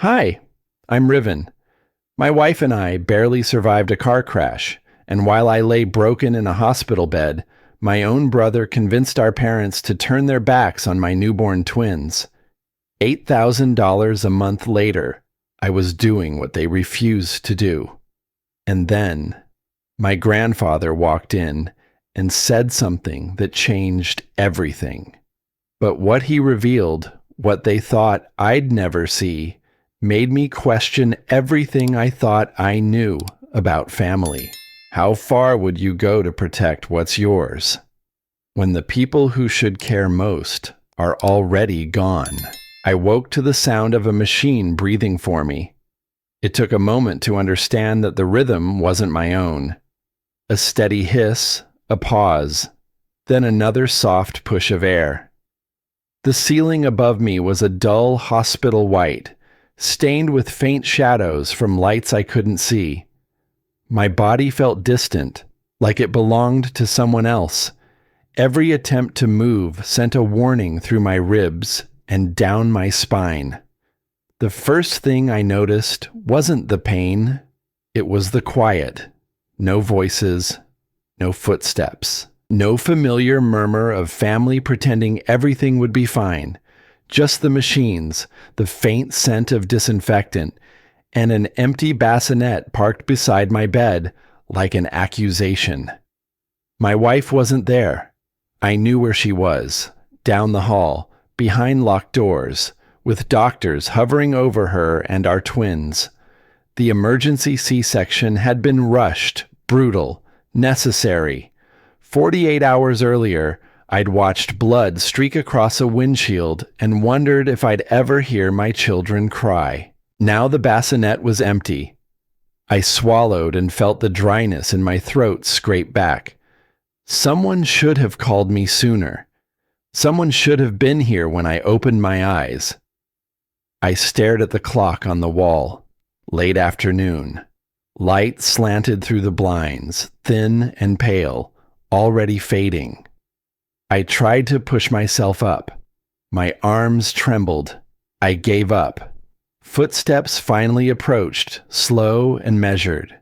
Hi, I'm Riven. My wife and I barely survived a car crash, and while I lay broken in a hospital bed, my own brother convinced our parents to turn their backs on my newborn twins. $8,000 a month later, I was doing what they refused to do. And then, my grandfather walked in and said something that changed everything. But what he revealed, what they thought I'd never see, made me question everything I thought I knew about family. How far would you go to protect what's yours when the people who should care most are already gone? I woke to the sound of a machine breathing for me. It took a moment to understand that the rhythm wasn't my own. A steady hiss, a pause, then another soft push of air. The ceiling above me was a dull hospital white, stained with faint shadows from lights I couldn't see. My body felt distant, like it belonged to someone else. Every attempt to move sent a warning through my ribs and down my spine. The first thing I noticed wasn't the pain, it was the quiet. No voices, no footsteps, no familiar murmur of family pretending everything would be fine. Just the machines, the faint scent of disinfectant, and an empty bassinet parked beside my bed like an accusation. My wife wasn't there. I knew where she was, down the hall, behind locked doors, with doctors hovering over her and our twins. The emergency C-section had been rushed, brutal, necessary. 48 hours earlier, I'd watched blood streak across a windshield and wondered if I'd ever hear my children cry. Now the bassinet was empty. I swallowed and felt the dryness in my throat scrape back. Someone should have called me sooner. Someone should have been here when I opened my eyes. I stared at the clock on the wall. Late afternoon. Light slanted through the blinds, thin and pale, already fading. I tried to push myself up. My arms trembled. I gave up. Footsteps finally approached, slow and measured.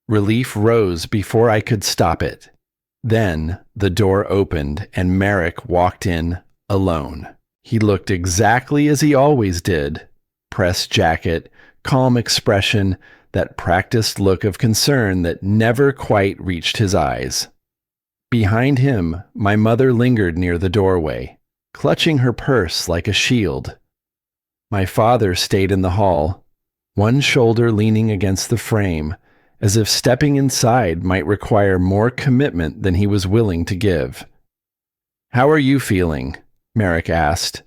Relief rose before I could stop it. Then the door opened and Merrick walked in, alone. He looked exactly as he always did. Pressed jacket, calm expression, that practiced look of concern that never quite reached his eyes. Behind him, my mother lingered near the doorway, clutching her purse like a shield. My father stayed in the hall, one shoulder leaning against the frame, as if stepping inside might require more commitment than he was willing to give. "How are you feeling?" Merrick asked.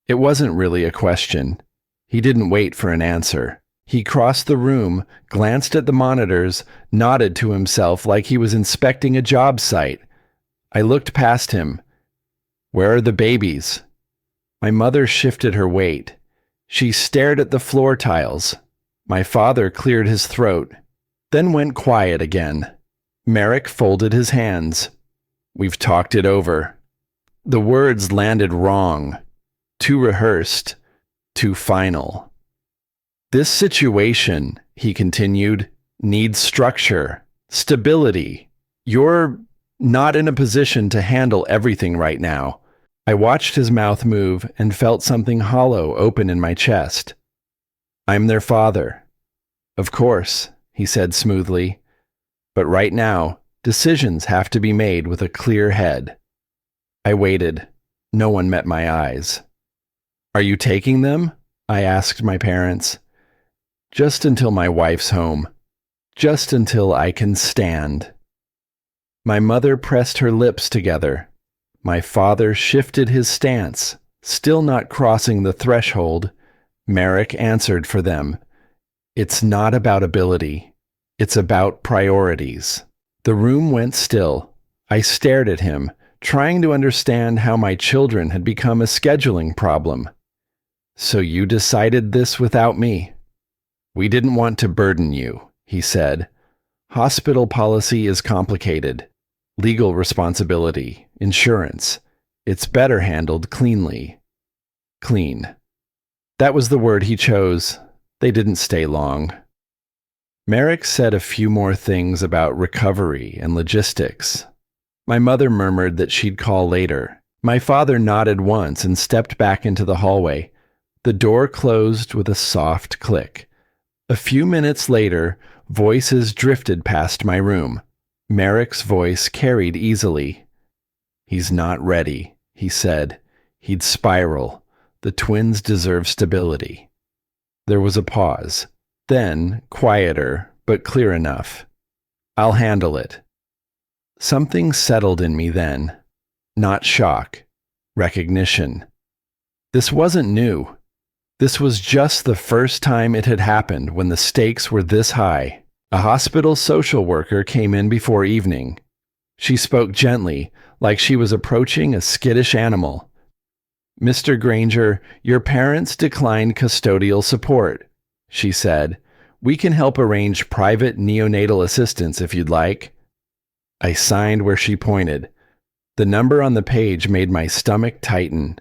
It wasn't really a question. He didn't wait for an answer. He crossed the room, glanced at the monitors, nodded to himself like he was inspecting a job site. I looked past him. "Where are the babies?" My mother shifted her weight. She stared at the floor tiles. My father cleared his throat, then went quiet again. Merrick folded his hands. "We've talked it over." The words landed wrong. Too rehearsed. Too final. "This situation," he continued, "needs structure, stability. You're not in a position to handle everything right now." I watched his mouth move and felt something hollow open in my chest. "I'm their father." "Of course," he said smoothly. "But right now, decisions have to be made with a clear head." I waited. No one met my eyes. "Are you taking them?" I asked my parents. "Just until my wife's home. Just until I can stand." My mother pressed her lips together. My father shifted his stance, still not crossing the threshold. Merrick answered for them. "It's not about ability. It's about priorities." The room went still. I stared at him, trying to understand how my children had become a scheduling problem. "So you decided this without me?" "We didn't want to burden you," he said. "Hospital policy is complicated. Legal responsibility, insurance. It's better handled cleanly." Clean. That was the word he chose. They didn't stay long. Merrick said a few more things about recovery and logistics. My mother murmured that she'd call later. My father nodded once and stepped back into the hallway. The door closed with a soft click. A few minutes later, voices drifted past my room. Merrick's voice carried easily. "He's not ready," he said. "He'd spiral. The twins deserve stability." There was a pause. Then, quieter, but clear enough. "I'll handle it." Something settled in me then. Not shock. Recognition. This wasn't new. This was just the first time it had happened when the stakes were this high. A hospital social worker came in before evening. She spoke gently, like she was approaching a skittish animal. "Mr. Granger, your parents declined custodial support," she said. "We can help arrange private neonatal assistance if you'd like." I signed where she pointed. The number on the page made my stomach tighten.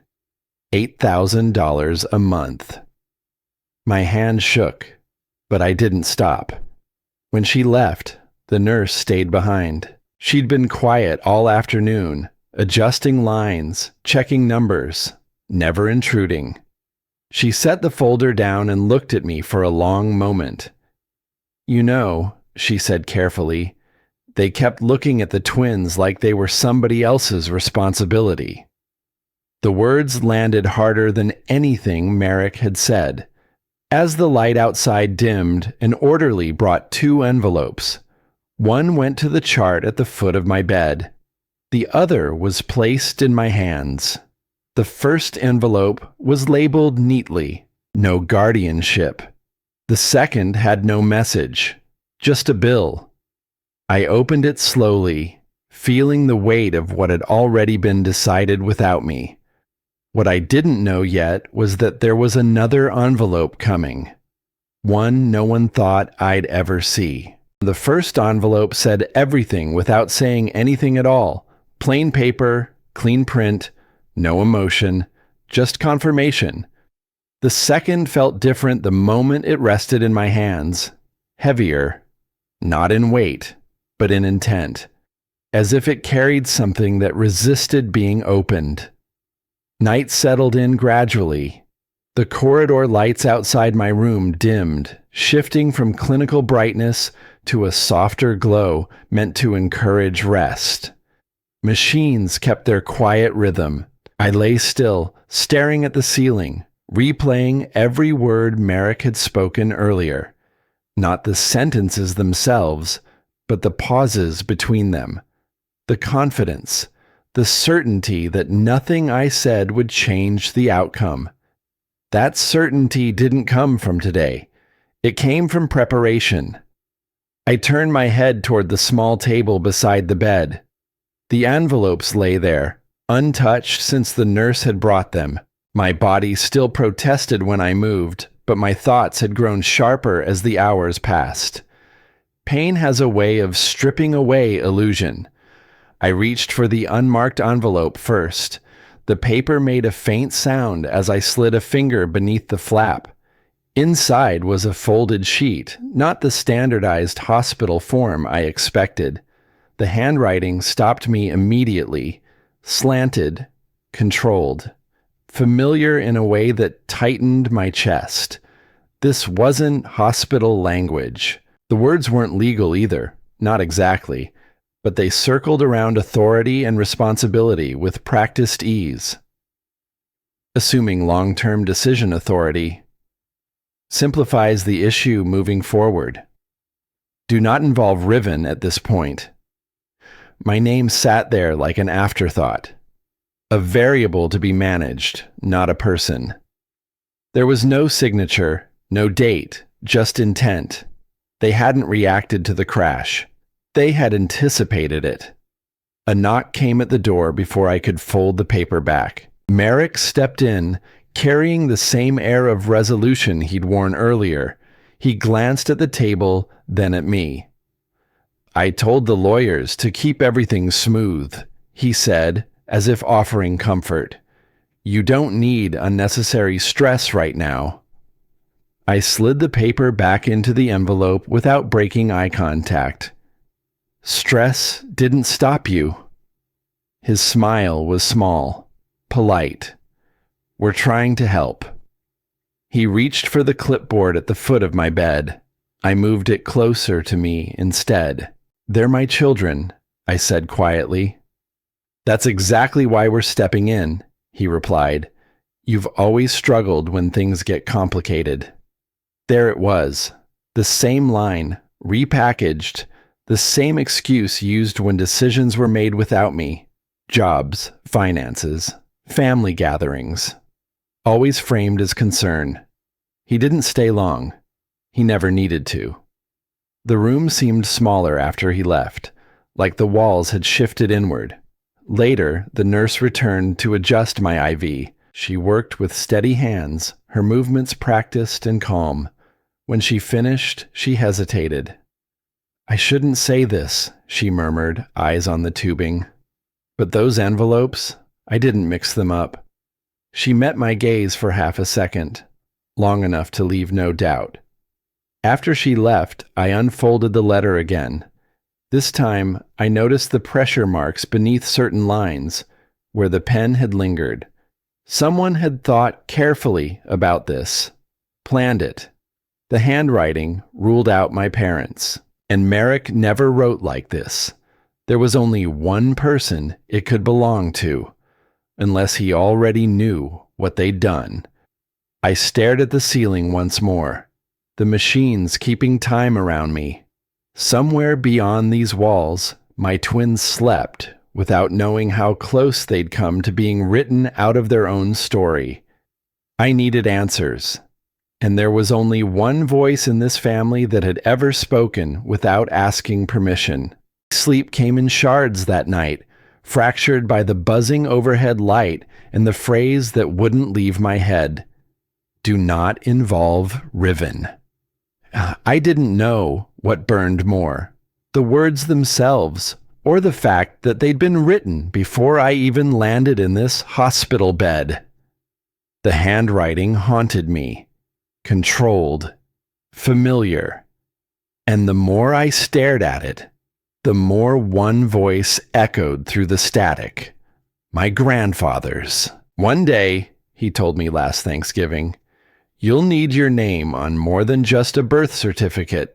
$8,000 a month. My hand shook, but I didn't stop. When she left, the nurse stayed behind. She'd been quiet all afternoon, adjusting lines, checking numbers, never intruding. She set the folder down and looked at me for a long moment. "You know," she said carefully, "they kept looking at the twins like they were somebody else's responsibility." The words landed harder than anything Merrick had said. As the light outside dimmed, an orderly brought 2 envelopes. One went to the chart at the foot of my bed. The other was placed in my hands. The first envelope was labeled neatly, "No guardianship." The second had no message, just a bill. I opened it slowly, feeling the weight of what had already been decided without me. What I didn't know yet was that there was another envelope coming. One no one thought I'd ever see. The first envelope said everything without saying anything at all. Plain paper, clean print, no emotion, just confirmation. The second felt different the moment it rested in my hands. Heavier, not in weight, but in intent, as if it carried something that resisted being opened. Night settled in gradually. The corridor lights outside my room dimmed, shifting from clinical brightness to a softer glow meant to encourage rest. Machines kept their quiet rhythm. I lay still, staring at the ceiling, replaying every word Merrick had spoken earlier. Not the sentences themselves, but the pauses between them. The confidence, the certainty that nothing I said would change the outcome. That certainty didn't come from today. It came from preparation. I turned my head toward the small table beside the bed. The envelopes lay there, untouched since the nurse had brought them. My body still protested when I moved, but my thoughts had grown sharper as the hours passed. Pain has a way of stripping away illusion. I reached for the unmarked envelope first. The paper made a faint sound as I slid a finger beneath the flap. Inside was a folded sheet, not the standardized hospital form I expected. The handwriting stopped me immediately, slanted, controlled, familiar in a way that tightened my chest. This wasn't hospital language. The words weren't legal either, not exactly, but they circled around authority and responsibility with practiced ease. Assuming long-term decision authority. Simplifies the issue moving forward. Do not involve Riven at this point. My name sat there like an afterthought. A variable to be managed, not a person. There was no signature, no date, just intent. They hadn't reacted to the crash. They had anticipated it. A knock came at the door before I could fold the paper back. Merrick stepped in, carrying the same air of resolution he'd worn earlier. He glanced at the table, then at me. "I told the lawyers to keep everything smooth," he said, as if offering comfort. "You don't need unnecessary stress right now." I slid the paper back into the envelope without breaking eye contact. Stress didn't stop you. His smile was small, polite. We're trying to help. He reached for the clipboard at the foot of my bed. I moved it closer to me instead. They're my children, I said quietly. That's exactly why we're stepping in, he replied. You've always struggled when things get complicated. There it was, the same line, repackaged, the same excuse used when decisions were made without me. Jobs, finances, family gatherings. Always framed as concern. He didn't stay long. He never needed to. The room seemed smaller after he left, like the walls had shifted inward. Later, the nurse returned to adjust my IV. She worked with steady hands, her movements practiced and calm. When she finished, she hesitated. I shouldn't say this, she murmured, eyes on the tubing. But those envelopes, I didn't mix them up. She met my gaze for half a second, long enough to leave no doubt. After she left, I unfolded the letter again. This time, I noticed the pressure marks beneath certain lines, where the pen had lingered. Someone had thought carefully about this, planned it. The handwriting ruled out my parents, and Merrick never wrote like this. There was only one person it could belong to, unless he already knew what they'd done. I stared at the ceiling once more, the machines keeping time around me. Somewhere beyond these walls, my twins slept without knowing how close they'd come to being written out of their own story. I needed answers, and there was only one voice in this family that had ever spoken without asking permission. Sleep came in shards that night, fractured by the buzzing overhead light and the phrase that wouldn't leave my head. Do not involve Riven. I didn't know what burned more, the words themselves, or the fact that they'd been written before I even landed in this hospital bed. The handwriting haunted me, controlled, familiar, and the more I stared at it, the more one voice echoed through the static. My grandfather's. One day, he told me last Thanksgiving, you'll need your name on more than just a birth certificate.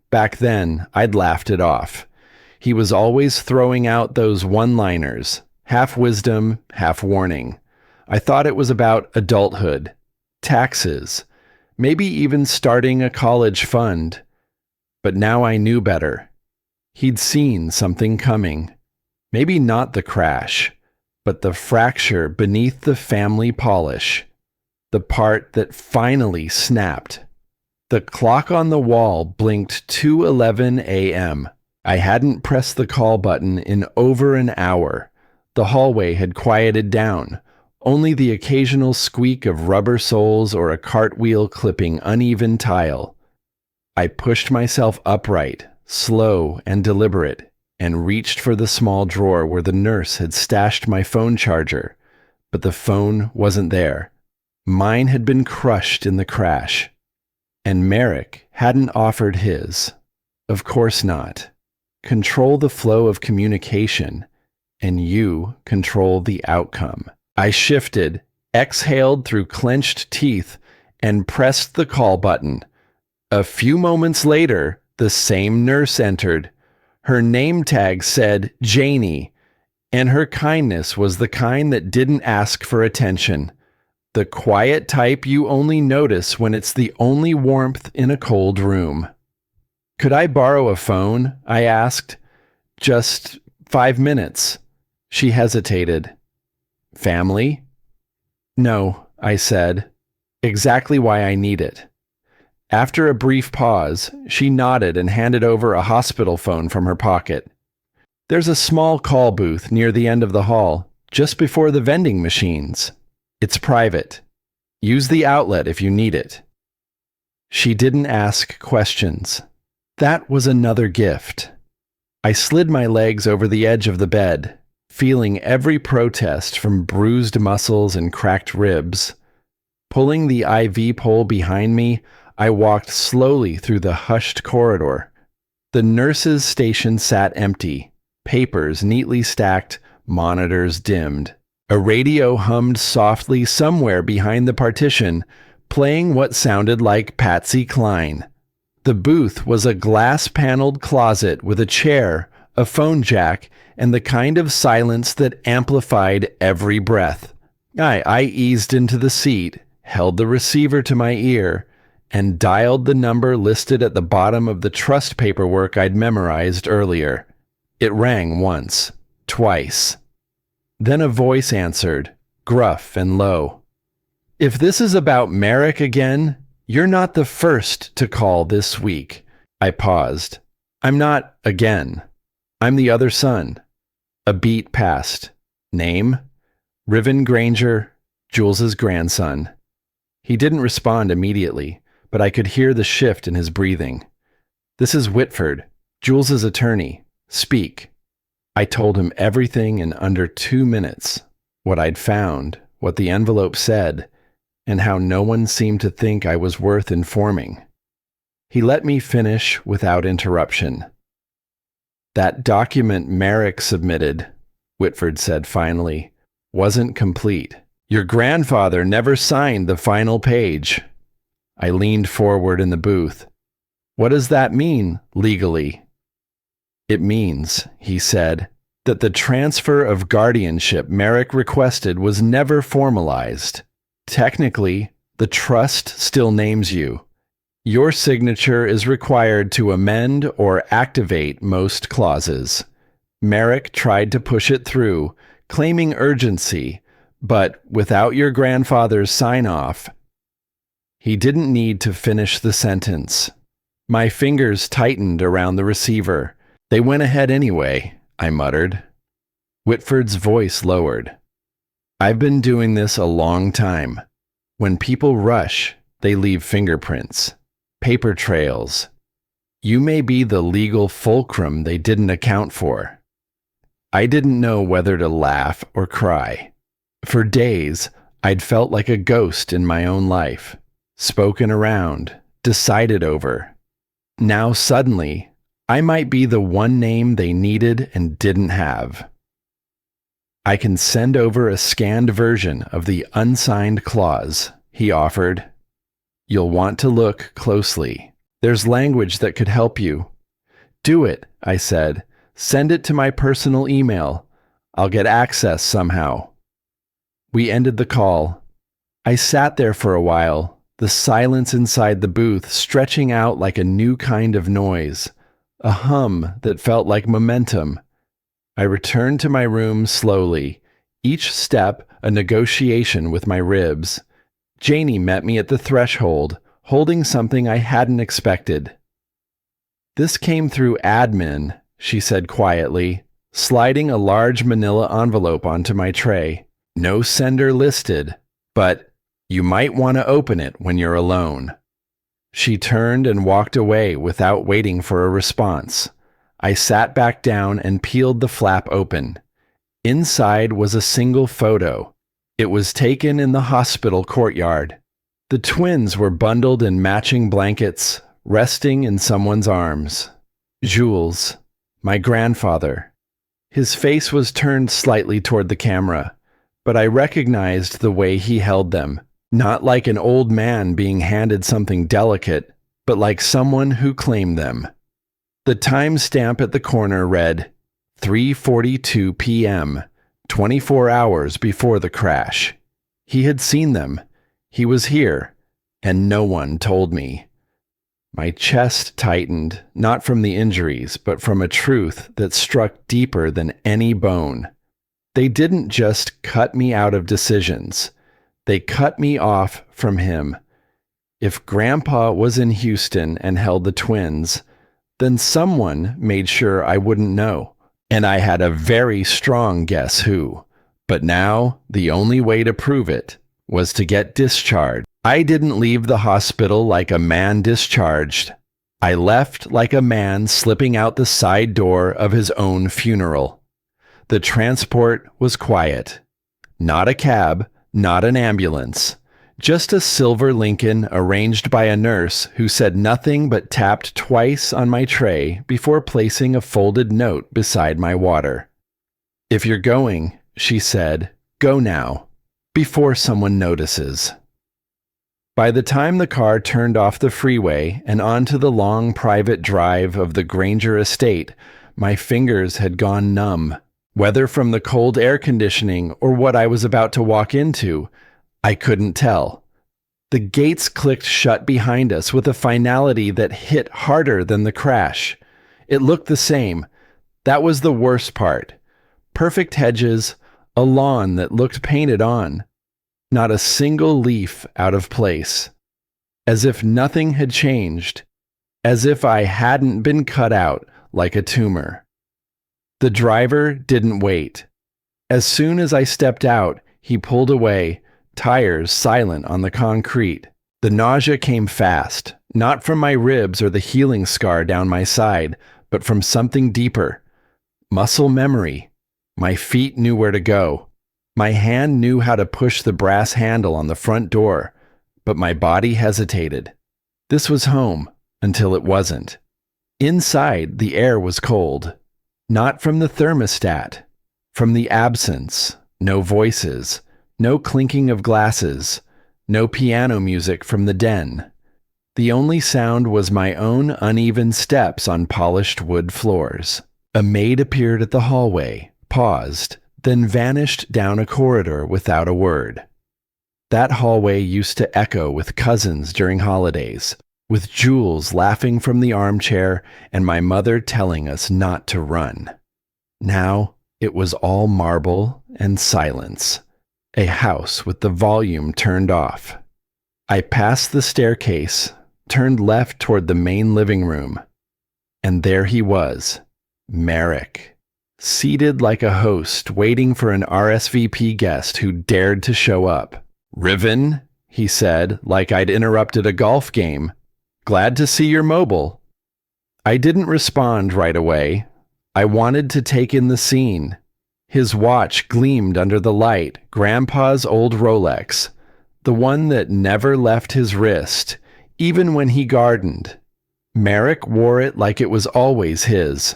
Back then, I'd laughed it off. He was always throwing out those one-liners, half wisdom, half warning. I thought it was about adulthood, taxes, maybe even starting a college fund. But now I knew better. He'd seen something coming. Maybe not the crash, but the fracture beneath the family polish. The part that finally snapped. The clock on the wall blinked 2:11 a.m. I hadn't pressed the call button in over an hour. The hallway had quieted down. Only the occasional squeak of rubber soles or a cartwheel clipping uneven tile. I pushed myself upright, slow and deliberate, and reached for the small drawer where the nurse had stashed my phone charger. But the phone wasn't there. Mine had been crushed in the crash. And Merrick hadn't offered his. Of course not. Control the flow of communication, and you control the outcome. I shifted, exhaled through clenched teeth, and pressed the call button. A few moments later, the same nurse entered. Her name tag said Janie, and her kindness was the kind that didn't ask for attention. The quiet type you only notice when it's the only warmth in a cold room. Could I borrow a phone? I asked. Just 5 minutes. She hesitated. Family? No, I said. Exactly why I need it. After a brief pause, she nodded and handed over a hospital phone from her pocket. There's a small call booth near the end of the hall, just before the vending machines. It's private. Use the outlet if you need it. She didn't ask questions. That was another gift. I slid my legs over the edge of the bed, feeling every protest from bruised muscles and cracked ribs. Pulling the IV pole behind me, I walked slowly through the hushed corridor. The nurse's station sat empty, papers neatly stacked, monitors dimmed. A radio hummed softly somewhere behind the partition, playing what sounded like Patsy Cline. The booth was a glass-paneled closet with a chair, a phone jack, and the kind of silence that amplified every breath. I eased into the seat, held the receiver to my ear, and dialed the number listed at the bottom of the trust paperwork I'd memorized earlier. It rang once, twice. Then a voice answered, gruff and low. "If this is about Merrick again, you're not the first to call this week." I paused. "I'm not again. I'm the other son." A beat passed. Name? Riven Granger, Jules's grandson. He didn't respond immediately, but I could hear the shift in his breathing. "This is Whitford, Jules's attorney. Speak." I told him everything in under 2 minutes. What I'd found, what the envelope said, and how no one seemed to think I was worth informing. He let me finish without interruption. "That document Merrick submitted," Whitford said finally, "wasn't complete. Your grandfather never signed the final page." I leaned forward in the booth. "What does that mean, legally?" "It means," he said, "that the transfer of guardianship Merrick requested was never formalized. Technically, the trust still names you. Your signature is required to amend or activate most clauses. Merrick tried to push it through, claiming urgency, but without your grandfather's sign-off." He didn't need to finish the sentence. My fingers tightened around the receiver. "They went ahead anyway," I muttered. Whitford's voice lowered. "I've been doing this a long time. When people rush, they leave fingerprints, paper trails. You may be the legal fulcrum they didn't account for." I didn't know whether to laugh or cry. For days, I'd felt like a ghost in my own life, spoken around, decided over. Now suddenly, I might be the one name they needed and didn't have. "I can send over a scanned version of the unsigned clause," he offered. "You'll want to look closely. There's language that could help you." "Do it," I said. "Send it to my personal email. I'll get access somehow." We ended the call. I sat there for a while, the silence inside the booth stretching out like a new kind of noise, a hum that felt like momentum. I returned to my room slowly, each step a negotiation with my ribs. Janie met me at the threshold, holding something I hadn't expected. "This came through admin," she said quietly, sliding a large manila envelope onto my tray. "No sender listed, but you might want to open it when you're alone." She turned and walked away without waiting for a response. I sat back down and peeled the flap open. Inside was a single photo. It was taken in the hospital courtyard. The twins were bundled in matching blankets, resting in someone's arms. Jules, my grandfather. His face was turned slightly toward the camera, but I recognized the way he held them, not like an old man being handed something delicate, but like someone who claimed them. The timestamp at the corner read 3:42 p.m., 24 hours before the crash. He had seen them. He was here, and no one told me. My chest tightened, not from the injuries, but from a truth that struck deeper than any bone. They didn't just cut me out of decisions. They cut me off from him. If Grandpa was in Houston and held the twins, then someone made sure I wouldn't know. And I had a very strong guess who. But now, the only way to prove it was to get discharged. I didn't leave the hospital like a man discharged. I left like a man slipping out the side door of his own funeral. The transport was quiet. Not a cab, not an ambulance. Just a silver Lincoln arranged by a nurse who said nothing but tapped twice on my tray before placing a folded note beside my water. "If you're going," she said, "go now, before someone notices." By the time the car turned off the freeway and onto the long private drive of the Granger estate, my fingers had gone numb. Whether from the cold air conditioning or what I was about to walk into, I couldn't tell. The gates clicked shut behind us with a finality that hit harder than the crash. It looked the same. That was the worst part. Perfect hedges, a lawn that looked painted on. Not a single leaf out of place. As if nothing had changed. As if I hadn't been cut out like a tumor. The driver didn't wait. As soon as I stepped out, he pulled away, tires silent on the concrete. The nausea came fast, not from my ribs or the healing scar down my side, but from something deeper. Muscle memory. My feet knew where to go. My hand knew how to push the brass handle on the front door, but my body hesitated. This was home, until it wasn't. Inside, the air was cold. Not from the thermostat, from the absence. No voices, no clinking of glasses, no piano music from the den. The only sound was my own uneven steps on polished wood floors. A maid appeared at the hallway, paused, then vanished down a corridor without a word. That hallway used to echo with cousins during holidays, with Jules laughing from the armchair and my mother telling us not to run. Now it was all marble and silence, a house with the volume turned off. I passed the staircase, turned left toward the main living room, and there he was, Merrick, seated like a host waiting for an RSVP guest who dared to show up. "Riven," he said, like I'd interrupted a golf game. "Glad to see you're mobile." I didn't respond right away. I wanted to take in the scene. His watch gleamed under the light, Grandpa's old Rolex, the one that never left his wrist, even when he gardened. Merrick wore it like it was always his.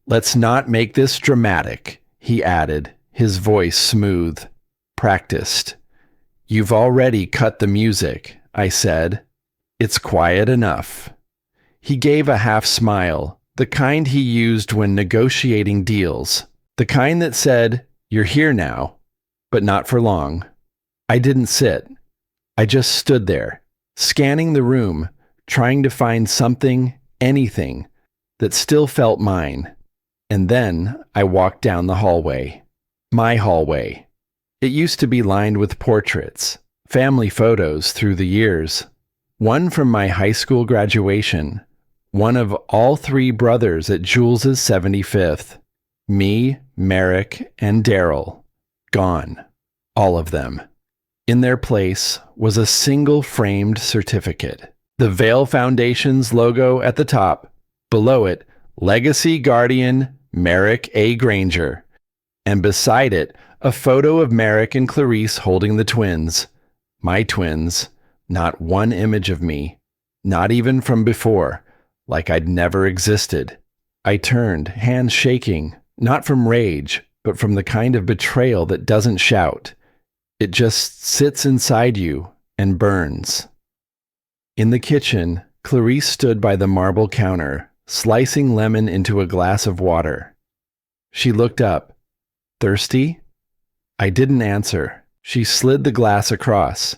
"Let's not make this dramatic," he added, his voice smooth, practiced. "You've already cut the music," I said. "It's quiet enough." He gave a half smile, the kind he used when negotiating deals, the kind that said, "You're here now," but not for long. I didn't sit. I just stood there, scanning the room, trying to find something, anything, that still felt mine. And then I walked down the hallway. My hallway. It used to be lined with portraits, family photos through the years. One from my high school graduation, one of all three brothers at Jules's 75th. Me, Merrick, and Daryl. Gone. All of them. In their place was a single framed certificate. The Vail Foundation's logo at the top. Below it, Legacy Guardian Merrick A. Granger. And beside it, a photo of Merrick and Clarice holding the twins. My twins. Not one image of me. Not even from before. Like I'd never existed. I turned, hands shaking, not from rage, but from the kind of betrayal that doesn't shout. It just sits inside you and burns. In the kitchen, Clarice stood by the marble counter, slicing lemon into a glass of water. She looked up. "Thirsty?" I didn't answer. She slid the glass across.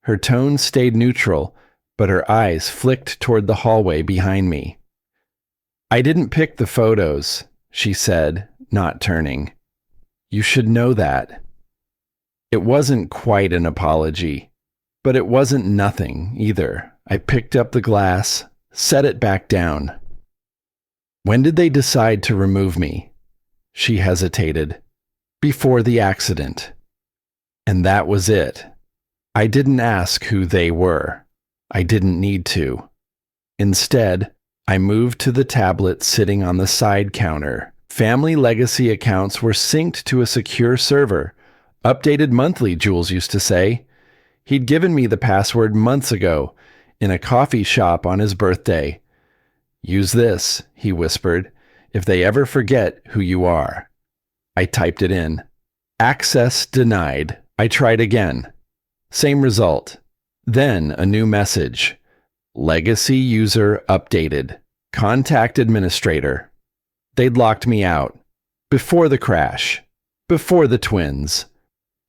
Her tone stayed neutral, but her eyes flicked toward the hallway behind me. "I didn't pick the photos," she said, not turning. "You should know that." It wasn't quite an apology, but it wasn't nothing either. I picked up the glass, set it back down. "When did they decide to remove me?" She hesitated. "Before the accident." And that was it. I didn't ask who they were. I didn't need to. Instead, I moved to the tablet sitting on the side counter. Family legacy accounts were synced to a secure server. Updated monthly, Jules used to say. He'd given me the password months ago, in a coffee shop on his birthday. "Use this," he whispered, "if they ever forget who you are." I typed it in. Access denied. I tried again. Same result. Then a new message. Legacy user updated. Contact administrator. They'd locked me out. Before the crash. Before the twins.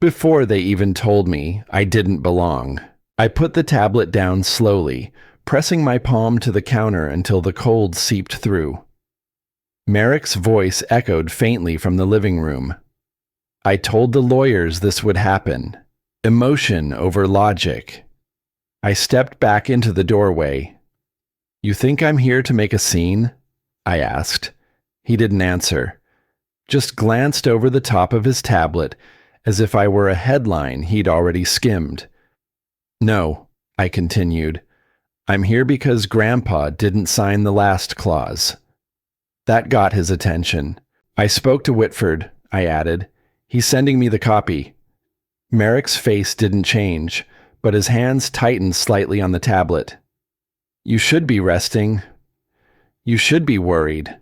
Before they even told me I didn't belong. I put the tablet down slowly, pressing my palm to the counter until the cold seeped through. Merrick's voice echoed faintly from the living room. "I told the lawyers this would happen. Emotion over logic." I stepped back into the doorway. "You think I'm here to make a scene?" I asked. He didn't answer, just glanced over the top of his tablet as if I were a headline he'd already skimmed. "No," I continued. "I'm here because Grandpa didn't sign the last clause." That got his attention. "I spoke to Whitford," I added. "He's sending me the copy." Merrick's face didn't change, but his hands tightened slightly on the tablet. "You should be resting. You should be worried."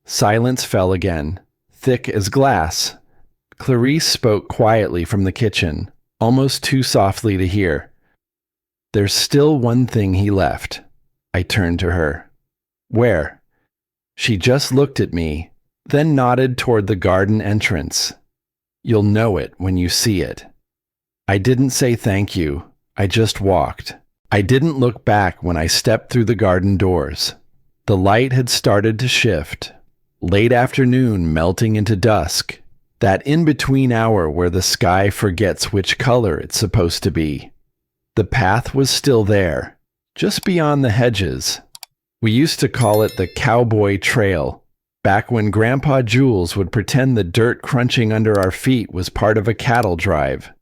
Silence fell again, thick as glass. Clarice spoke quietly from the kitchen, almost too softly to hear. "There's still one thing he left." I turned to her. "Where?" She just looked at me, then nodded toward the garden entrance. "You'll know it when you see it." I didn't say thank you. I just walked. I didn't look back when I stepped through the garden doors. The light had started to shift. Late afternoon melting into dusk. That in-between hour where the sky forgets which color it's supposed to be. The path was still there, just beyond the hedges. We used to call it the Cowboy Trail, back when Grandpa Jules would pretend the dirt crunching under our feet was part of a cattle drive.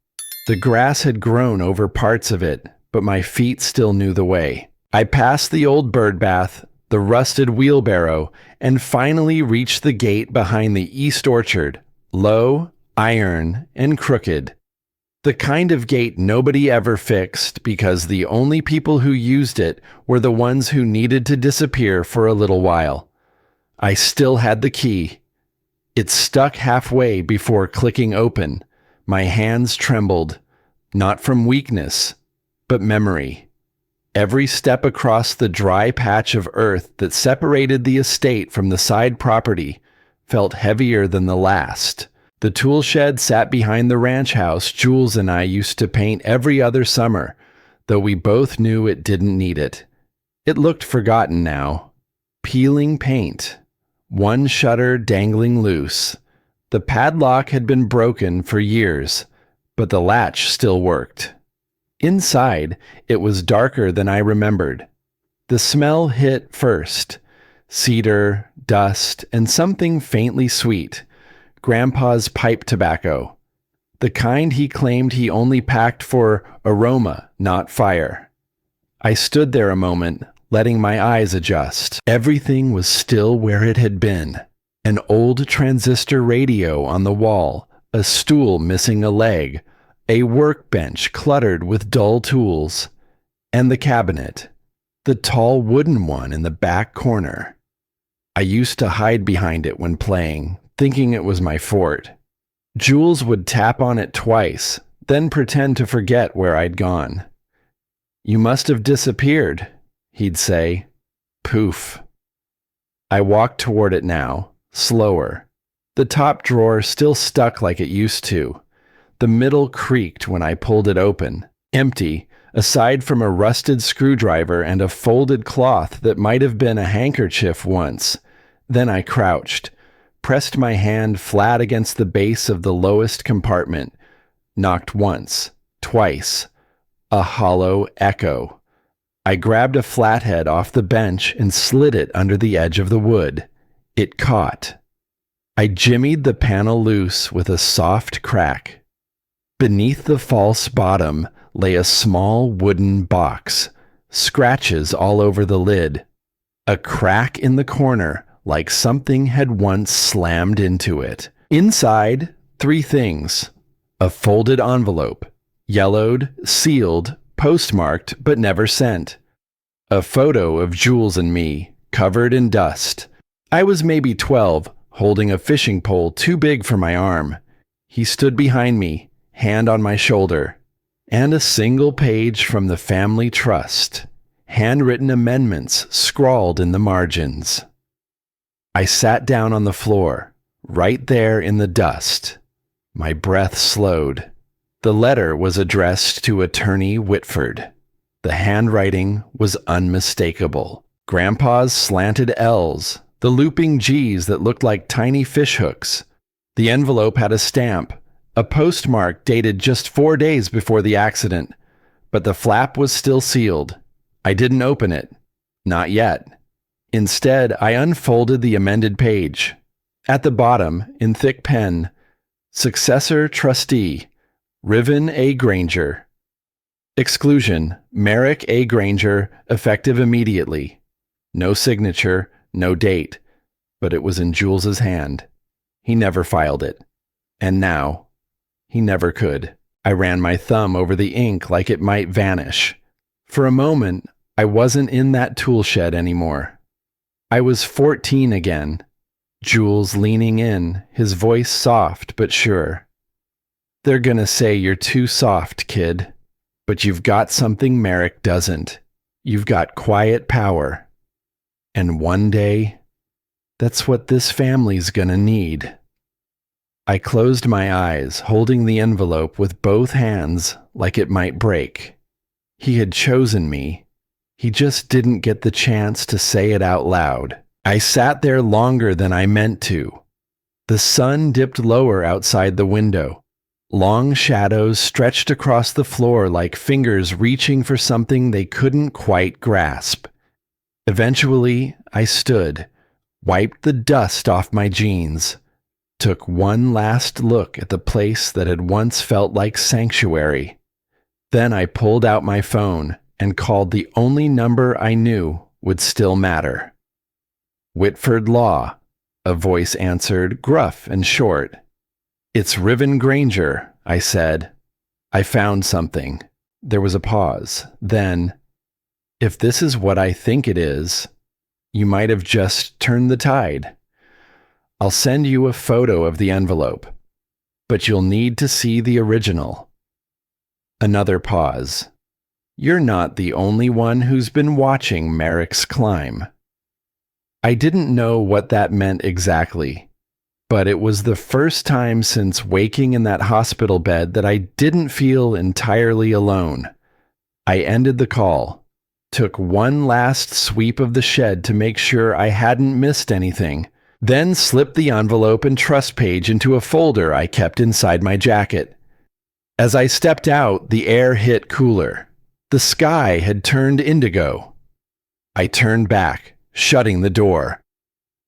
The grass had grown over parts of it, but my feet still knew the way. I passed the old bird bath, the rusted wheelbarrow, and finally reached the gate behind the east orchard, low, iron, and crooked. The kind of gate nobody ever fixed because the only people who used it were the ones who needed to disappear for a little while. I still had the key. It stuck halfway before clicking open. My hands trembled, not from weakness, but memory. Every step across the dry patch of earth that separated the estate from the side property felt heavier than the last. The tool shed sat behind the ranch house Jules and I used to paint every other summer, though we both knew it didn't need it. It looked forgotten now. Peeling paint. One shutter dangling loose. The padlock had been broken for years, but the latch still worked. Inside, it was darker than I remembered. The smell hit first. Cedar, dust, and something faintly sweet. Grandpa's pipe tobacco. The kind he claimed he only packed for aroma, not fire. I stood there a moment, letting my eyes adjust. Everything was still where it had been. An old transistor radio on the wall, a stool missing a leg, a workbench cluttered with dull tools, and the cabinet, the tall wooden one in the back corner. I used to hide behind it when playing, thinking it was my fort. Jules would tap on it twice, then pretend to forget where I'd gone. "You must have disappeared," he'd say. Poof. I walked toward it now, slower. The top drawer still stuck like it used to. The middle creaked when I pulled it open. Empty, aside from a rusted screwdriver and a folded cloth that might have been a handkerchief once. Then I crouched, pressed my hand flat against the base of the lowest compartment, knocked once, twice. A hollow echo. I grabbed a flathead off the bench and slid it under the edge of the wood. It caught. I jimmied the panel loose with a soft crack. Beneath the false bottom lay a small wooden box, scratches all over the lid. A crack in the corner, like something had once slammed into it. Inside, 3 things. A folded envelope, Yellowed, sealed, postmarked, but never sent. A photo of Jules and me, covered in dust. I was maybe 12, holding a fishing pole too big for my arm. He stood behind me, hand on my shoulder, and a single page from the family trust, handwritten amendments scrawled in the margins. I sat down on the floor, right there in the dust. My breath slowed. The letter was addressed to Attorney Whitford. The handwriting was unmistakable. Grandpa's slanted L's, the looping G's that looked like tiny fishhooks. The envelope had a stamp, a postmark dated just 4 days before the accident, but the flap was still sealed. I didn't open it. Not yet. Instead, I unfolded the amended page. At the bottom, in thick pen, Successor Trustee, Riven A. Granger. Exclusion, Merrick A. Granger, effective immediately. No signature, no date, but it was in Jules's hand. He never filed it. And now, he never could. I ran my thumb over the ink like it might vanish. For a moment, I wasn't in that tool shed anymore. I was 14 again. Jules leaning in, his voice soft but sure. They're gonna say you're too soft, kid. But you've got something Merrick doesn't. You've got quiet power. And one day, that's what this family's gonna need. I closed my eyes, holding the envelope with both hands like it might break. He had chosen me. He just didn't get the chance to say it out loud. I sat there longer than I meant to. The sun dipped lower outside the window. Long shadows stretched across the floor like fingers reaching for something they couldn't quite grasp. Eventually, I stood, wiped the dust off my jeans, took one last look at the place that had once felt like sanctuary. Then I pulled out my phone and called the only number I knew would still matter. Whitford Law, a voice answered, gruff and short. It's Riven Granger, I said. I found something. There was a pause. Then, if this is what I think it is, you might have just turned the tide. I'll send you a photo of the envelope, but you'll need to see the original. Another pause. You're not the only one who's been watching Merrick's climb. I didn't know what that meant exactly, but it was the first time since waking in that hospital bed that I didn't feel entirely alone. I ended the call, took one last sweep of the shed to make sure I hadn't missed anything, then slipped the envelope and trust page into a folder I kept inside my jacket. As I stepped out, the air hit cooler. The sky had turned indigo. I turned back, shutting the door.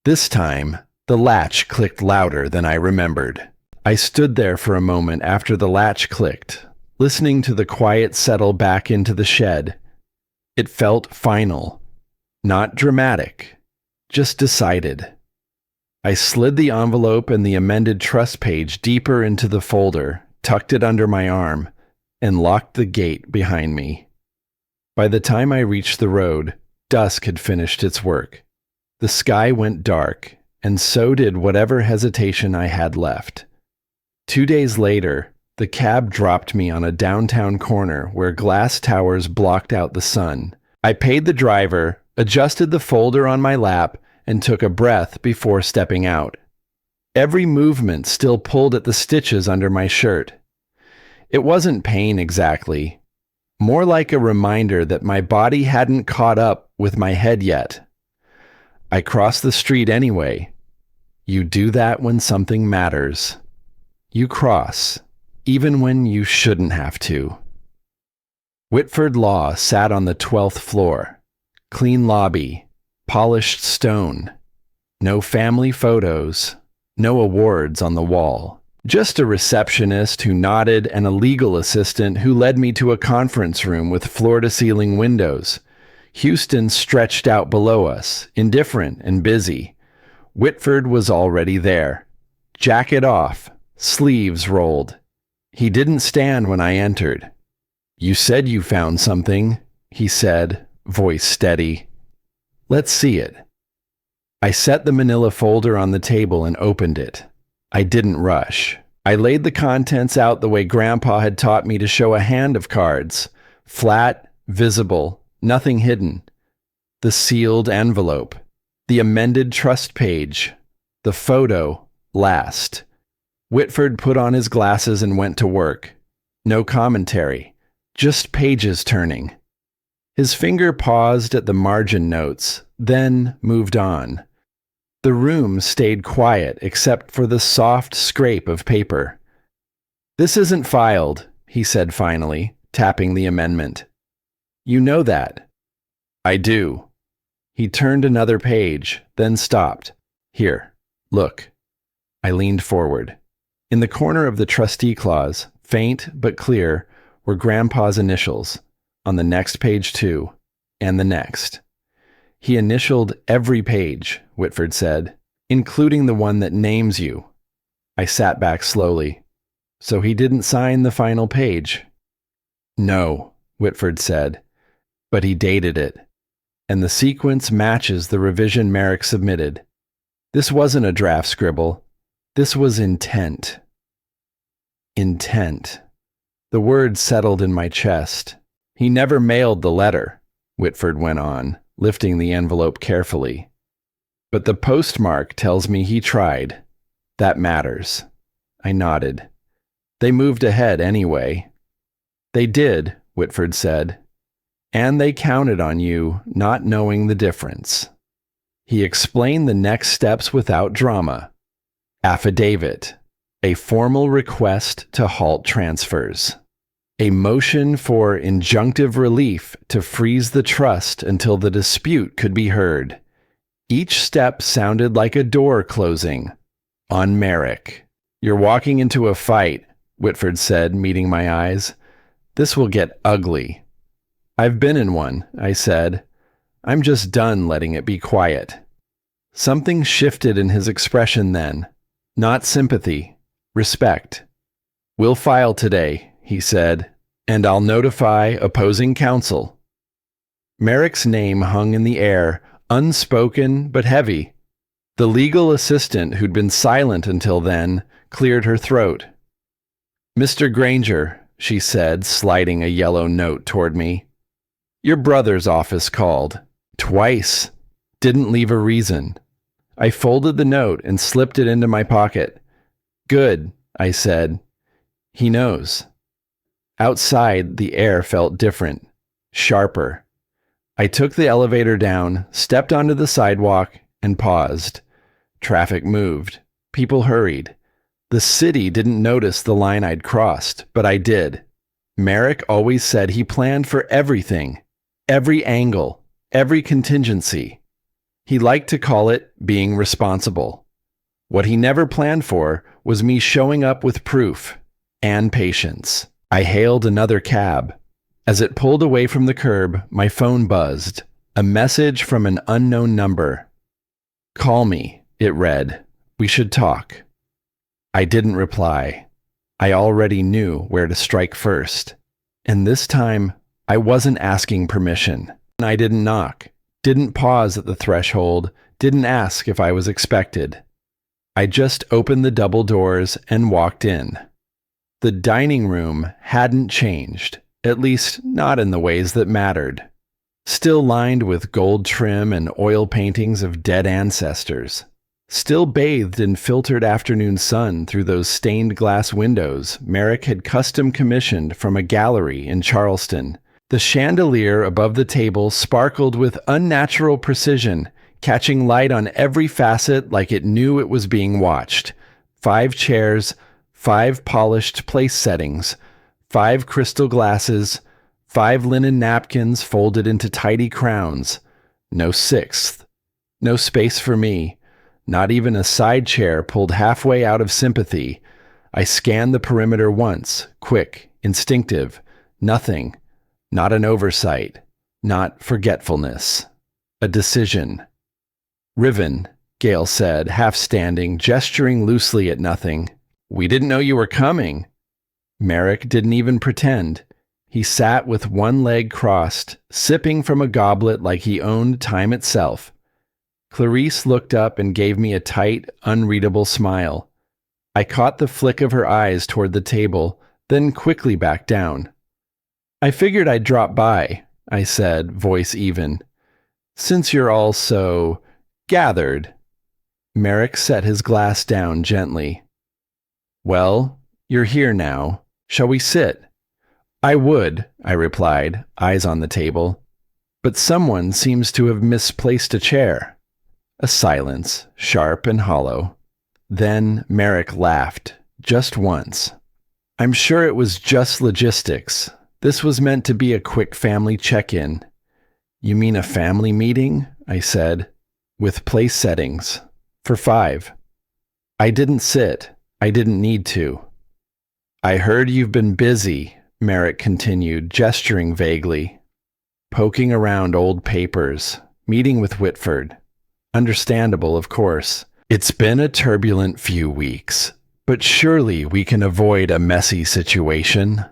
This time, the latch clicked louder than I remembered. I stood there for a moment after the latch clicked, listening to the quiet settle back into the shed. It felt final, not dramatic, just decided. I slid the envelope and the amended trust page deeper into the folder, tucked it under my arm, and locked the gate behind me. By the time I reached the road, dusk had finished its work. The sky went dark, and so did whatever hesitation I had left. 2 days later, the cab dropped me on a downtown corner where glass towers blocked out the sun. I paid the driver, adjusted the folder on my lap, and took a breath before stepping out. Every movement still pulled at the stitches under my shirt. It wasn't pain exactly, more like a reminder that my body hadn't caught up with my head yet. I crossed the street anyway. You do that when something matters. You cross, even when you shouldn't have to. Whitford Law sat on the 12th floor. Clean lobby, polished stone. No family photos, no awards on the wall. Just a receptionist who nodded and a legal assistant who led me to a conference room with floor-to-ceiling windows. Houston stretched out below us, indifferent and busy. Whitford was already there. Jacket off, sleeves rolled. He didn't stand when I entered. You said you found something, he said, voice steady. Let's see it. I set the manila folder on the table and opened it. I didn't rush. I laid the contents out the way Grandpa had taught me to show a hand of cards. Flat, visible, nothing hidden. The sealed envelope. The amended trust page. The photo, last. Whitford put on his glasses and went to work. No commentary. Just pages turning. His finger paused at the margin notes, then moved on. The room stayed quiet except for the soft scrape of paper. This isn't filed, he said finally, tapping the amendment. You know that. I do. He turned another page, then stopped. Here, look. I leaned forward. In the corner of the trustee clause, faint but clear, were Grandpa's initials. On the next page too, and the next. He initialed every page, Whitford said, including the one that names you. I sat back slowly. So he didn't sign the final page? No, Whitford said, but he dated it. And the sequence matches the revision Merrick submitted. This wasn't a draft scribble. This was intent. Intent. The word settled in my chest. He never mailed the letter, Whitford went on, lifting the envelope carefully. But the postmark tells me he tried. That matters. I nodded. They moved ahead anyway. They did, Whitford said. And they counted on you not knowing the difference. He explained the next steps without drama. Affidavit. A formal request to halt transfers. A motion for injunctive relief to freeze the trust until the dispute could be heard. Each step sounded like a door closing. On Merrick. You're walking into a fight, Whitford said, meeting my eyes. This will get ugly. I've been in one, I said. I'm just done letting it be quiet. Something shifted in his expression then. Not sympathy. Respect. We'll file today, he said, and I'll notify opposing counsel. Merrick's name hung in the air, unspoken but heavy. The legal assistant, who'd been silent until then, cleared her throat. Mr. Granger, she said, sliding a yellow note toward me. Your brother's office called. Twice. Didn't leave a reason. I folded the note and slipped it into my pocket. Good, I said. He knows. Outside, the air felt different, sharper. I took the elevator down, stepped onto the sidewalk, and paused. Traffic moved. People hurried. The city didn't notice the line I'd crossed, but I did. Merrick always said he planned for everything, every angle, every contingency. He liked to call it being responsible. What he never planned for was me showing up with proof and patience. I hailed another cab. As it pulled away from the curb, my phone buzzed. A message from an unknown number. Call me, it read. We should talk. I didn't reply. I already knew where to strike first. And this time, I wasn't asking permission. I didn't knock, didn't pause at the threshold, didn't ask if I was expected. I just opened the double doors and walked in. The dining room hadn't changed, at least not in the ways that mattered. Still lined with gold trim and oil paintings of dead ancestors. Still bathed in filtered afternoon sun through those stained glass windows Merrick had custom commissioned from a gallery in Charleston. The chandelier above the table sparkled with unnatural precision, catching light on every facet like it knew it was being watched. 5 chairs, 5 polished place settings, 5 crystal glasses, 5 linen napkins folded into tidy crowns. No 6th. No space for me. Not even a side chair pulled halfway out of sympathy. I scanned the perimeter once, quick, instinctive. Nothing. Not an oversight. Not forgetfulness. A decision. Riven, Gale said, half standing, gesturing loosely at nothing. We didn't know you were coming. Merrick didn't even pretend. He sat with one leg crossed, sipping from a goblet like he owned time itself. Clarice looked up and gave me a tight, unreadable smile. I caught the flick of her eyes toward the table, then quickly back down. I figured I'd drop by, I said, voice even. Since you're all so gathered. Merrick set his glass down gently. Well, you're here now. Shall we sit? I would, I replied, eyes on the table. But someone seems to have misplaced a chair. A silence, sharp and hollow. Then Merrick laughed, just once. I'm sure it was just logistics. This was meant to be a quick family check-in. You mean a family meeting? I said, with place settings. For 5. I didn't sit. I didn't need to. I heard you've been busy, Merrick continued, gesturing vaguely. Poking around old papers, meeting with Whitford. Understandable, of course. It's been a turbulent few weeks, but surely we can avoid a messy situation.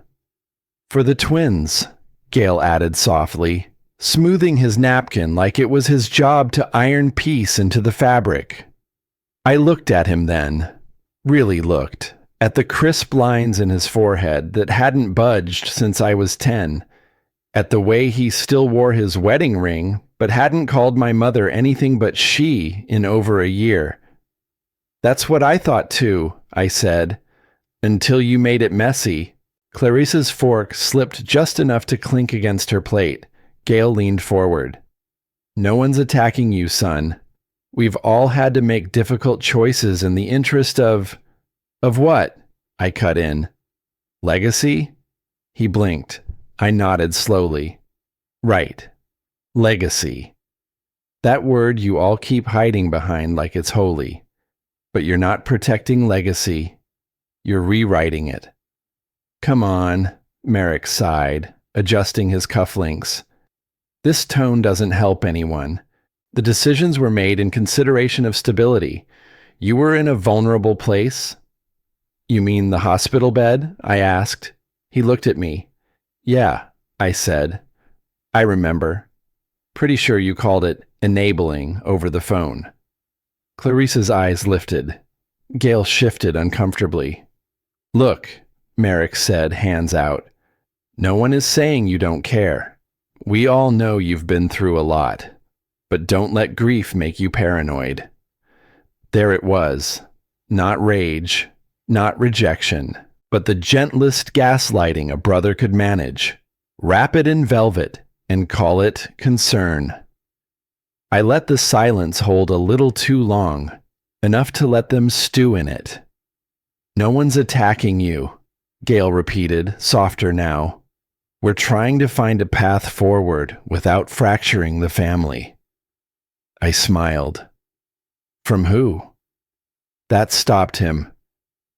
For the twins, Gale added softly, smoothing his napkin like it was his job to iron peace into the fabric. I looked at him then, really looked, at the crisp lines in his forehead that hadn't budged since I was 10, at the way he still wore his wedding ring but hadn't called my mother anything but she in over a year. That's what I thought too, I said, until you made it messy. Clarice's fork slipped just enough to clink against her plate. Gale leaned forward. No one's attacking you, son. We've all had to make difficult choices in the interest of what? I cut in. Legacy? He blinked. I nodded slowly. Right. Legacy. That word you all keep hiding behind like it's holy. But you're not protecting legacy. You're rewriting it. Come on, Merrick sighed, adjusting his cufflinks. This tone doesn't help anyone. The decisions were made in consideration of stability. You were in a vulnerable place. You mean the hospital bed? I asked. He looked at me. Yeah, I said. I remember. Pretty sure you called it enabling over the phone. Clarice's eyes lifted. Gale shifted uncomfortably. Look, Merrick said, hands out. No one is saying you don't care. We all know you've been through a lot. But don't let grief make you paranoid. There it was. Not rage, not rejection, but the gentlest gaslighting a brother could manage. Wrap it in velvet and call it concern. I let the silence hold a little too long, enough to let them stew in it. No one's attacking you, Gale repeated, softer now. We're trying to find a path forward without fracturing the family. I smiled. From who? That stopped him.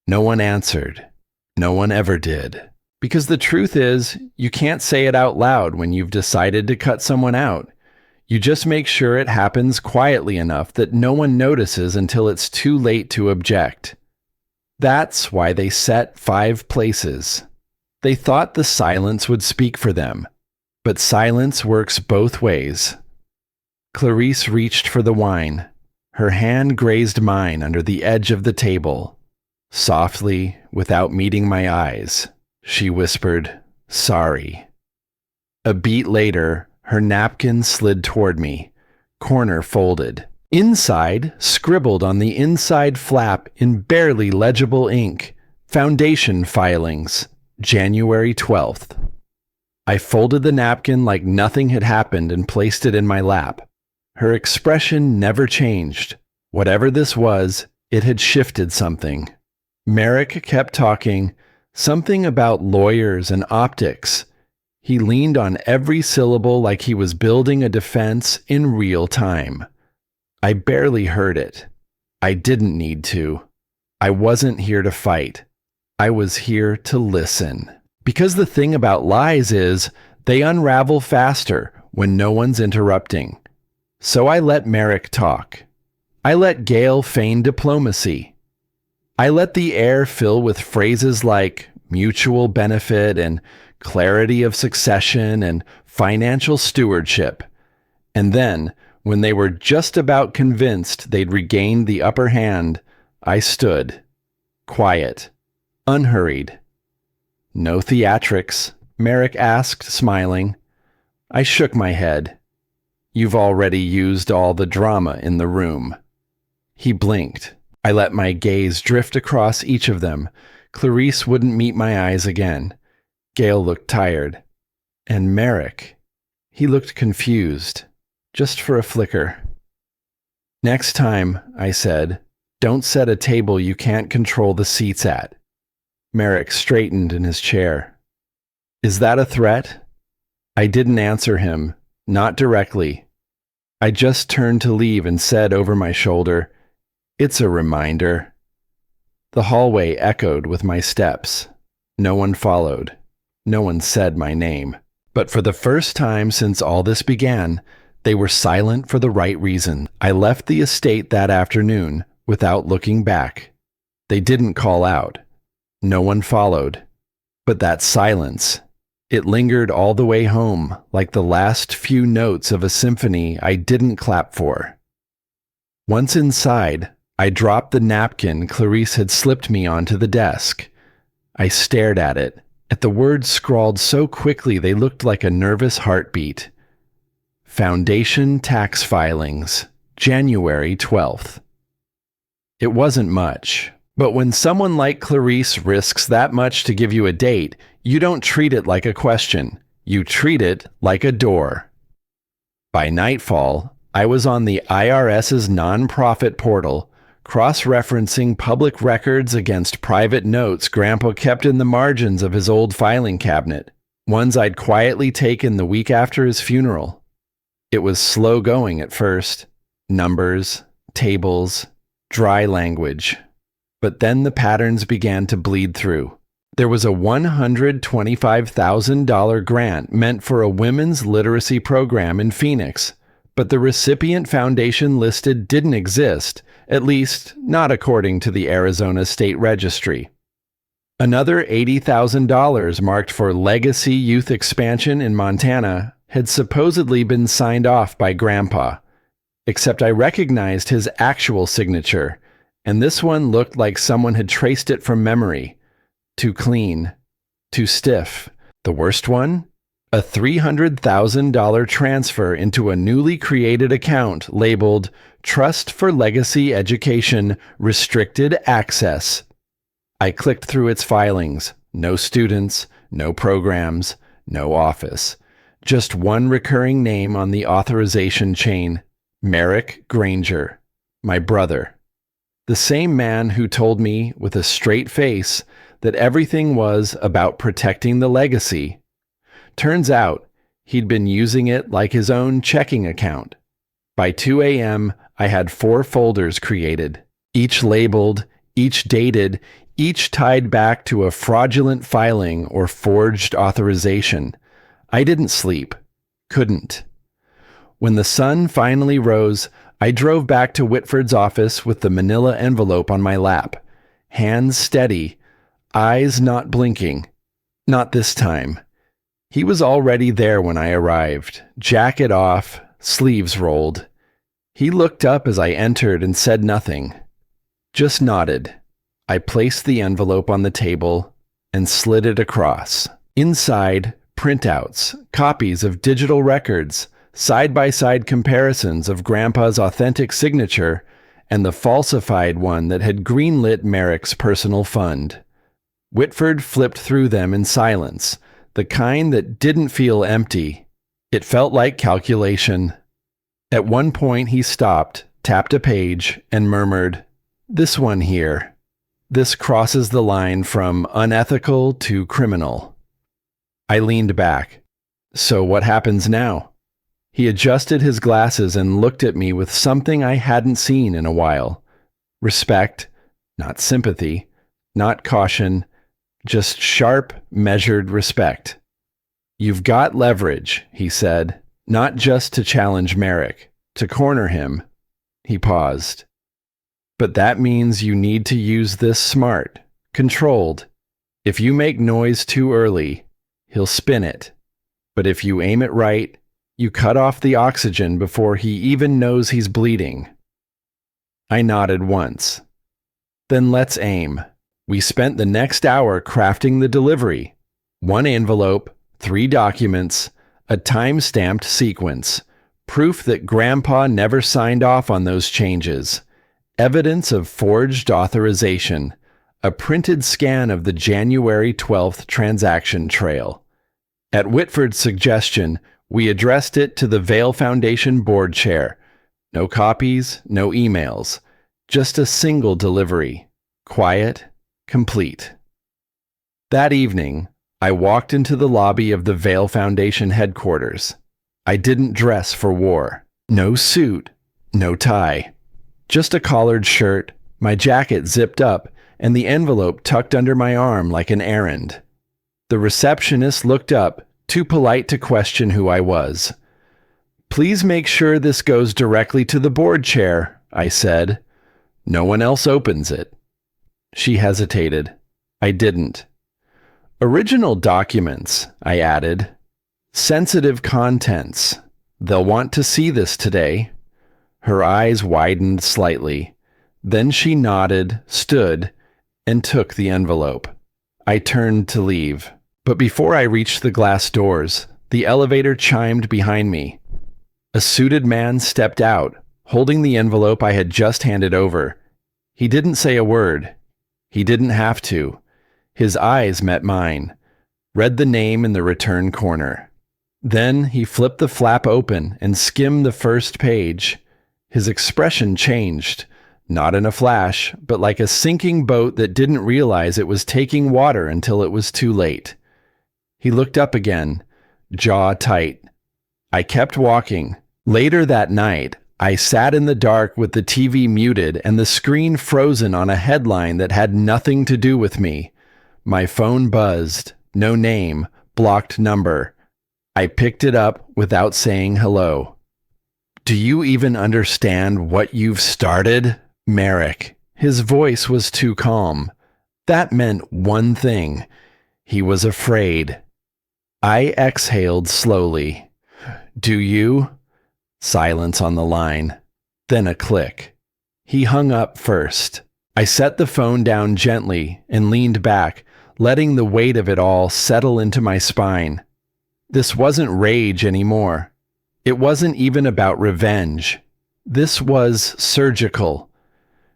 No one answered. No one ever did. Because the truth is, you can't say it out loud when you've decided to cut someone out. You just make sure it happens quietly enough that no one notices until it's too late to object. That's why they set 5 places. They thought the silence would speak for them. But silence works both ways. Clarice reached for the wine. Her hand grazed mine under the edge of the table. Softly, without meeting my eyes, she whispered, "Sorry." A beat later, her napkin slid toward me, corner folded. Inside, scribbled on the inside flap in barely legible ink, Foundation filings, January 12th. I folded the napkin like nothing had happened and placed it in my lap. Her expression never changed. Whatever this was, it had shifted something. Merrick kept talking, something about lawyers and optics. He leaned on every syllable like he was building a defense in real time. I barely heard it. I didn't need to. I wasn't here to fight. I was here to listen. Because the thing about lies is, they unravel faster when no one's interrupting. So I let Merrick talk. I let Gale feign diplomacy. I let the air fill with phrases like mutual benefit and clarity of succession and financial stewardship. And then, when they were just about convinced they'd regained the upper hand, I stood, quiet, unhurried. "No theatrics?" Merrick asked, smiling. I shook my head. "You've already used all the drama in the room." He blinked. I let my gaze drift across each of them. Clarice wouldn't meet my eyes again. Gail looked tired. And Merrick, he looked confused, just for a flicker. "Next time," I said, "don't set a table you can't control the seats at." Merrick straightened in his chair. "Is that a threat?" I didn't answer him, not directly. I just turned to leave and said over my shoulder, "It's a reminder." The hallway echoed with my steps. No one followed. No one said my name. But for the first time since all this began, they were silent for the right reason. I left the estate that afternoon without looking back. They didn't call out. No one followed. But that silence, it lingered all the way home, like the last few notes of a symphony I didn't clap for. Once inside, I dropped the napkin Clarice had slipped me onto the desk. I stared at it, at the words scrawled so quickly they looked like a nervous heartbeat. Foundation Tax Filings, January 12th. It wasn't much, but when someone like Clarice risks that much to give you a date, you don't treat it like a question. You treat it like a door. By nightfall, I was on the IRS's nonprofit portal, cross-referencing public records against private notes Grandpa kept in the margins of his old filing cabinet, ones I'd quietly taken the week after his funeral. It was slow going at first. Numbers, tables, dry language. But then the patterns began to bleed through. There was a $125,000 grant meant for a women's literacy program in Phoenix, but the recipient foundation listed didn't exist, at least not according to the Arizona State Registry. Another $80,000 marked for legacy youth expansion in Montana had supposedly been signed off by Grandpa, except I recognized his actual signature, and this one looked like someone had traced it from memory. Too clean, too stiff. The worst one? A $300,000 transfer into a newly created account labeled Trust for Legacy Education Restricted Access. I clicked through its filings. No students, no programs, no office. Just one recurring name on the authorization chain, Merrick Granger, my brother. The same man who told me with a straight face that everything was about protecting the legacy. Turns out, he'd been using it like his own checking account. By 2 a.m., I had 4 folders created, each labeled, each dated, each tied back to a fraudulent filing or forged authorization. I didn't sleep. Couldn't. When the sun finally rose, I drove back to Whitford's office with the manila envelope on my lap, hands steady, eyes not blinking. Not this time. He was already there when I arrived, jacket off, sleeves rolled. He looked up as I entered and said nothing, just nodded. I placed the envelope on the table and slid it across. Inside, printouts, copies of digital records, side-by-side comparisons of Grandpa's authentic signature and the falsified one that had greenlit Merrick's personal fund. Whitford flipped through them in silence, the kind that didn't feel empty. It felt like calculation. At one point he stopped, tapped a page, and murmured, "This one here. This crosses the line from unethical to criminal." I leaned back. "So what happens now?" He adjusted his glasses and looked at me with something I hadn't seen in a while. Respect, not sympathy, not caution, just sharp, measured respect. "You've got leverage," he said, "not just to challenge Merrick, to corner him." He paused. "But that means you need to use this smart, controlled. If you make noise too early, he'll spin it. But if you aim it right, you cut off the oxygen before he even knows he's bleeding." I nodded once. "Then let's aim." We spent the next hour crafting the delivery. 1 envelope, 3 documents, a time-stamped sequence, proof that Grandpa never signed off on those changes, evidence of forged authorization, a printed scan of the January 12th transaction trail. At Whitford's suggestion, we addressed it to the Vail Foundation board chair. No copies, no emails, just a single delivery. Quiet, complete. That evening, I walked into the lobby of the Vail Foundation headquarters. I didn't dress for war. No suit, no tie. Just a collared shirt, my jacket zipped up, and the envelope tucked under my arm like an errand. The receptionist looked up, too polite to question who I was. "Please make sure this goes directly to the board chair," I said. "No one else opens it." She hesitated. I didn't. "Original documents," I added. "Sensitive contents. They'll want to see this today." Her eyes widened slightly. Then she nodded, stood, and took the envelope. I turned to leave. But before I reached the glass doors, the elevator chimed behind me. A suited man stepped out, holding the envelope I had just handed over. He didn't say a word. He didn't have to. His eyes met mine, read the name in the return corner. Then he flipped the flap open and skimmed the first page. His expression changed. Not in a flash, but like a sinking boat that didn't realize it was taking water until it was too late. He looked up again, jaw tight. I kept walking. Later that night, I sat in the dark with the TV muted and the screen frozen on a headline that had nothing to do with me. My phone buzzed. No name, blocked number. I picked it up without saying hello. "Do you even understand what you've started?" Merrick. His voice was too calm. That meant one thing. He was afraid. I exhaled slowly. "Do you?" Silence on the line. Then a click. He hung up first. I set the phone down gently and leaned back, letting the weight of it all settle into my spine. This wasn't rage anymore. It wasn't even about revenge. This was surgical.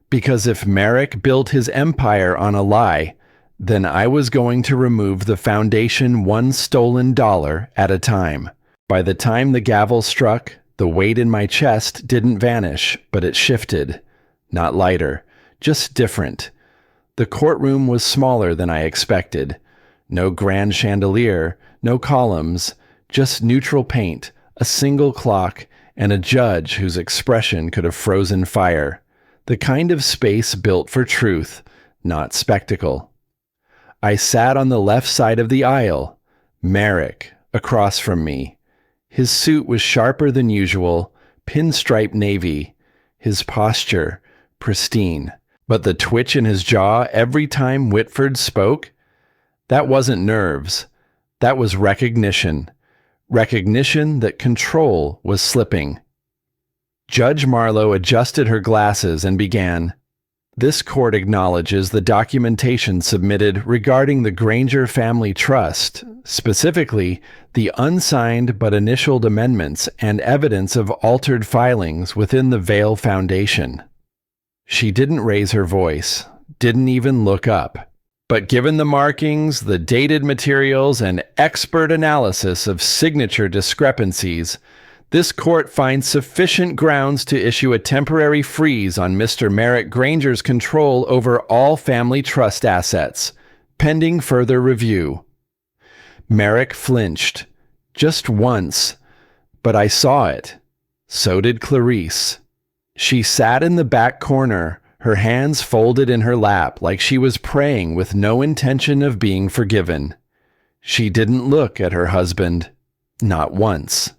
Because if Merrick built his empire on a lie, then I was going to remove the foundation one stolen dollar at a time. By the time the gavel struck, the weight in my chest didn't vanish, but it shifted. Not lighter, just different. The courtroom was smaller than I expected. No grand chandelier, no columns, just neutral paint, a single clock, and a judge whose expression could have frozen fire. The kind of space built for truth, not spectacle. I sat on the left side of the aisle, Merrick across from me. His suit was sharper than usual, pinstripe navy, his posture pristine. But the twitch in his jaw every time Whitford spoke? That wasn't nerves. That was recognition. Recognition that control was slipping. Judge Marlowe adjusted her glasses and began. "This court acknowledges the documentation submitted regarding the Granger Family Trust, specifically the unsigned but initialed amendments and evidence of altered filings within the Vail Foundation." She didn't raise her voice, didn't even look up. "But given the markings, the dated materials, and expert analysis of signature discrepancies, this court finds sufficient grounds to issue a temporary freeze on Mr. Merrick Granger's control over all family trust assets, pending further review." Merrick flinched. Just once. But I saw it. So did Clarice. She sat in the back corner, her hands folded in her lap like she was praying with no intention of being forgiven. She didn't look at her husband. Not once.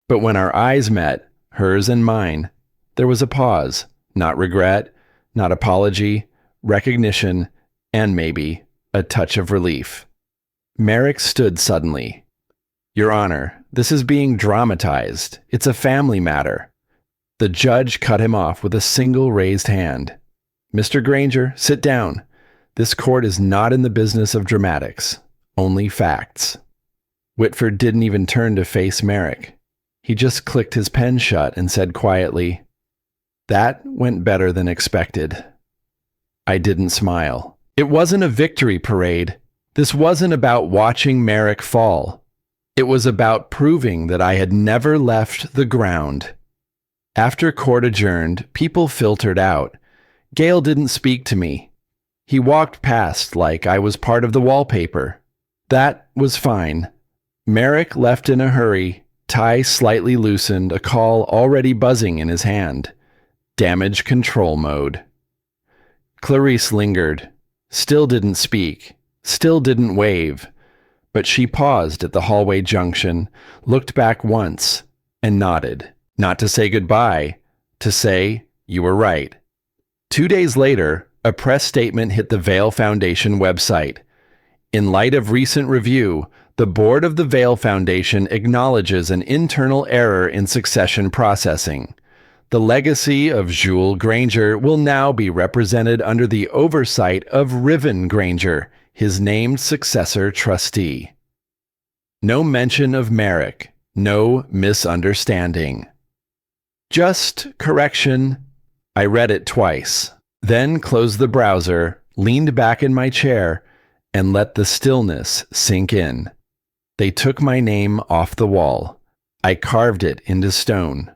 But when our eyes met, hers and mine, there was a pause. Not regret, not apology, recognition, and maybe a touch of relief. Merrick stood suddenly. Your Honor, this is being dramatized. It's a family matter. The judge cut him off with a single raised hand. Mr. Granger, sit down. This court is not in the business of dramatics, only facts. Whitford didn't even turn to face Merrick. He just clicked his pen shut and said quietly, That went better than expected. I didn't smile. It wasn't a victory parade. This wasn't about watching Merrick fall. It was about proving that I had never left the ground. After court adjourned, people filtered out. Gale didn't speak to me. He walked past like I was part of the wallpaper. That was fine. Merrick left in a hurry, tie slightly loosened, a call already buzzing in his hand. Damage control mode. Clarice lingered. Still didn't speak. Still didn't wave. But she paused at the hallway junction, looked back once, and nodded. Not to say goodbye, to say, you were right. 2 days later, a press statement hit the Vail Foundation website. In light of recent review, the board of the Vail Foundation acknowledges an internal error in succession processing. The legacy of Jules Granger will now be represented under the oversight of Riven Granger, his named successor trustee. No mention of Merrick, no misunderstanding. Just correction. I read it twice, then closed the browser, leaned back in my chair, and let the stillness sink in. They took my name off the wall. I carved it into stone.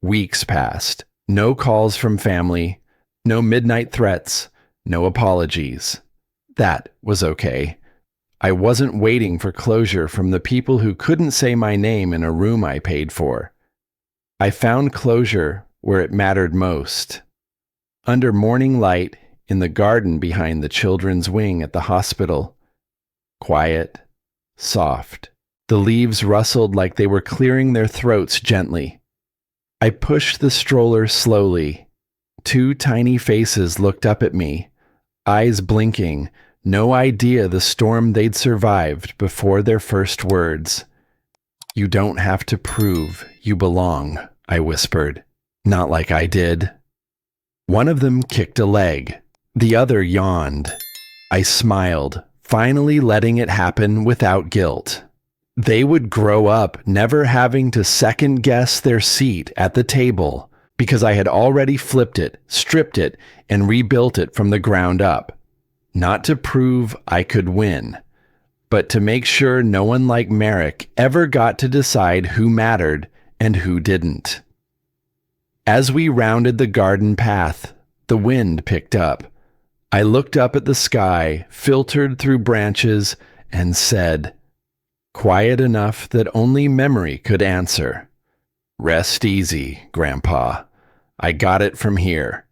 Weeks passed. No calls from family, no midnight threats, no apologies. That was okay. I wasn't waiting for closure from the people who couldn't say my name in a room I paid for. I found closure where it mattered most. Under morning light, in the garden behind the children's wing at the hospital. Quiet, soft. The leaves rustled like they were clearing their throats gently. I pushed the stroller slowly. 2 tiny faces looked up at me, eyes blinking, no idea the storm they'd survived before their first words. You don't have to prove you belong, I whispered. Not like I did. One of them kicked a leg. The other yawned. I smiled, finally letting it happen without guilt. They would grow up never having to second-guess their seat at the table because I had already flipped it, stripped it, and rebuilt it from the ground up. Not to prove I could win, but to make sure no one like Merrick ever got to decide who mattered and who didn't. As we rounded the garden path, the wind picked up. I looked up at the sky, filtered through branches, and said, quiet enough that only memory could answer, Rest easy, Grandpa. I got it from here.